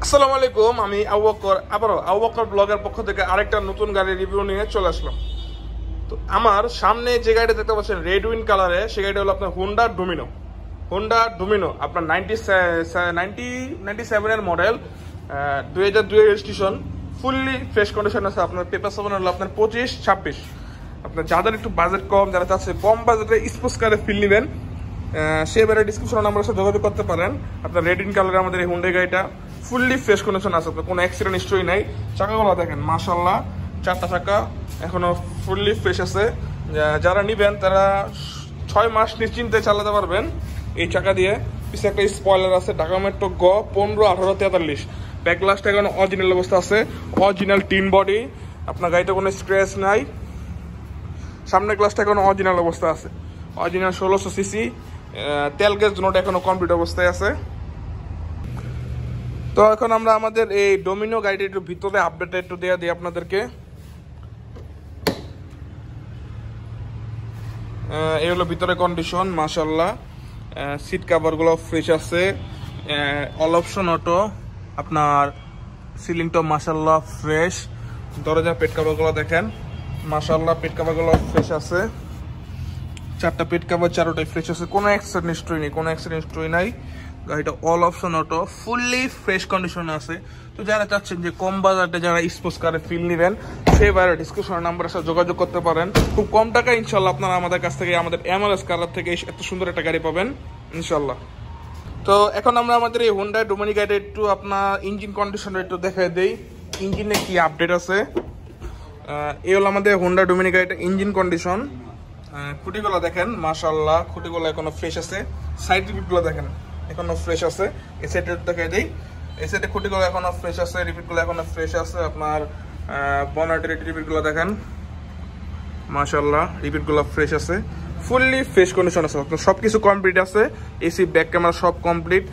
আসসালামু আলাইকুম, আমি আবু বকর আবারও আবু বকর ব্লগের পক্ষ থেকে আরেকটা নতুন গাড়ির রিভিউ নিয়ে চলে আসলাম। তো আমার সামনে যে গাড়িটা দেখতে পাচ্ছেন রেড উইন কালারে, সেই গাড়িটা হলো আপনার হোন্ডা ডোমিনো আপনার 97 এর মডেল, 2002 এর রেজিস্ট্রেশন, ফুললি ফ্রেশ কন্ডিশন আছে। আপনার পেপার সেভেন হলো আপনার 25-26। আপনার যাদের একটু বাজেট কম, যারা চাচ্ছে কম বাজেটে স্পোর্টস কারে ফিল নেবেন, সে এবারে ডিসক্রিপশন নাম্বারের সাথে যোগাযোগ করতে পারেন। আপনার রেড ইন কালারের আমাদের এই হুন্ডাই গাড়িটা ফুললি ফ্রেশ কন্ডিশন আছে, আপনার কোনো অ্যাক্সিডেন্ট হিস্ট্রি নাই। চাকাগুলো দেখেন মাশাআল্লাহ, চারটা চাকা এখনো ফুললি ফ্রেশ আছে। যারা নিবেন তারা 6 মাস নিশ্চিন্তে চালাতে পারবেন এই চাকা দিয়ে। পিছনে একটা স্পয়লার আছে, ঢাকা মেট্রো গ 15-18-43। ব্যাক গ্লাসটা এখন অরিজিনাল অবস্থা আছে, অরিজিনাল টিন বডি, আপনার গাড়িতে কোনো স্ক্র্যাচ নাই। সামনের গ্লাসটা এখন অরিজিনাল অবস্থা আছে, অরিজিনাল 1600 সিসি। তেল গ্যাস দুটোটা এখনো কমপ্লিট অবস্থায় আছে। তো এখন আমরা আমাদের এই ডোমিনো গাড়িটা একটু ভিতরে আপডেট একটু দেওয়া দিই আপনাদেরকে। এই হলো ভিতরে কন্ডিশন, মাশাআল্লাহ। সিট কাভারগুলো ফ্রেশ আছে, অল অপশন অটো। আপনার সিলিংটা মাশাআল্লাহ ফ্রেশ। দরজা পেট কাভারগুলো দেখেন মাশাআল্লাহ, পেট কাভারগুলো ফ্রেশ আছে। চারটা পেট কাভার চারোটাই ফ্রেশ আছে, কোনো অ্যাক্সিডেন্ট হিস্ট্রি নেই, কোনো অ্যাক্সিডেন্ট হিস্ট্রি নাই। গাড়িটা all option auto, fully fresh কন্ডিশনে আছে। তো যারা চাচ্ছেন যে কম বাজারে যারা স্পোর্টস কারে ফিল নেবেন, সেই বাইরে ডিসক্রিপশন নাম্বারের সাথে যোগাযোগ করতে পারেন। খুব কম টাকা ইনশাল্লাহ আপনারা আমাদের কাছ থেকে, আমাদের MLS কালার থেকে এত সুন্দর একটা গাড়ি পাবেন ইনশাল্লাহ। তো এখন আমরা আমাদের এই হোন্ডা ডোমিনো গাড়িটা একটু আপনার ইঞ্জিন কন্ডিশনটা একটু দেখাই দেই, ইঞ্জিনে কি আপডেট আছে। এই হলো আমাদের হোন্ডা ডোমিনো গাড়িটা ইঞ্জিন কন্ডিশন। খুঁটিগুলো দেখেন মাশাআল্লাহ, খুঁটিগুলো এখনো ফ্রেশ আছে। সাইড রিপিটগুলো দেখেন এখনো ফ্রেশ আছে। এই সাইডে দেখাই দেই, এই সাইডে খুঁটিগুলো এখনো ফ্রেশ আছে, রিপিটগুলো এখনো ফ্রেশ আছে। আপনার বনাটের রিপিটগুলো দেখেন মাশাআল্লাহ, রিপিটগুলো ফ্রেশ আছে, ফুললি ফ্রেশ কন্ডিশন আছে। আপনার সব কিছু কমপ্লিট আছে, এসি ব্যাক ক্যামেরা সব কমপ্লিট।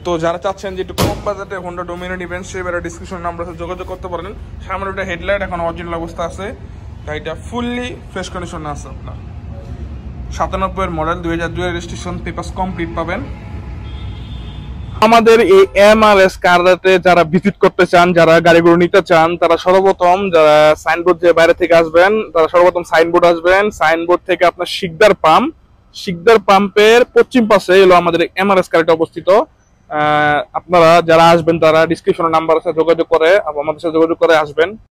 তো যারা চাচ্ছেন যে একটু কম বাজেটে হোন্ডা ডোমিনো নেবেন, সেবারে ডিসক্রিপশন নাম্বারে যোগাযোগ করতে পারেন। সামনে একটা হেডলাইট এখন অরিজিনাল অবস্থা আছে, গাড়িটা ফুললি ফ্রেশ কন্ডিশনে আছে। আপনার 97 এর মডেল, 2002 এর রেজিস্ট্রেশন, পেপারস কমপ্লিট পাবেন। আমাদের এই MLS কারতে যারা ভিজিট করতে চান, যারা গাড়িগুলো নিতে চান, তারা সর্বপ্রথম যারা সাইনবোর্ড যে বাইরে থেকে আসবেন, তারা সর্বপ্রথম সাইনবোর্ড আসবেন। সাইনবোর্ড থেকে আপনার শিকদার পাম্পের পশ্চিম পাশে এলো আমাদের MLS কারটা অবস্থিত। আপনারা যারা আসবেন তারা ডিসক্রিপশনের নাম্বার আছে যোগাযোগ করে আমাদের সাথে যোগাযোগ করে আসবেন।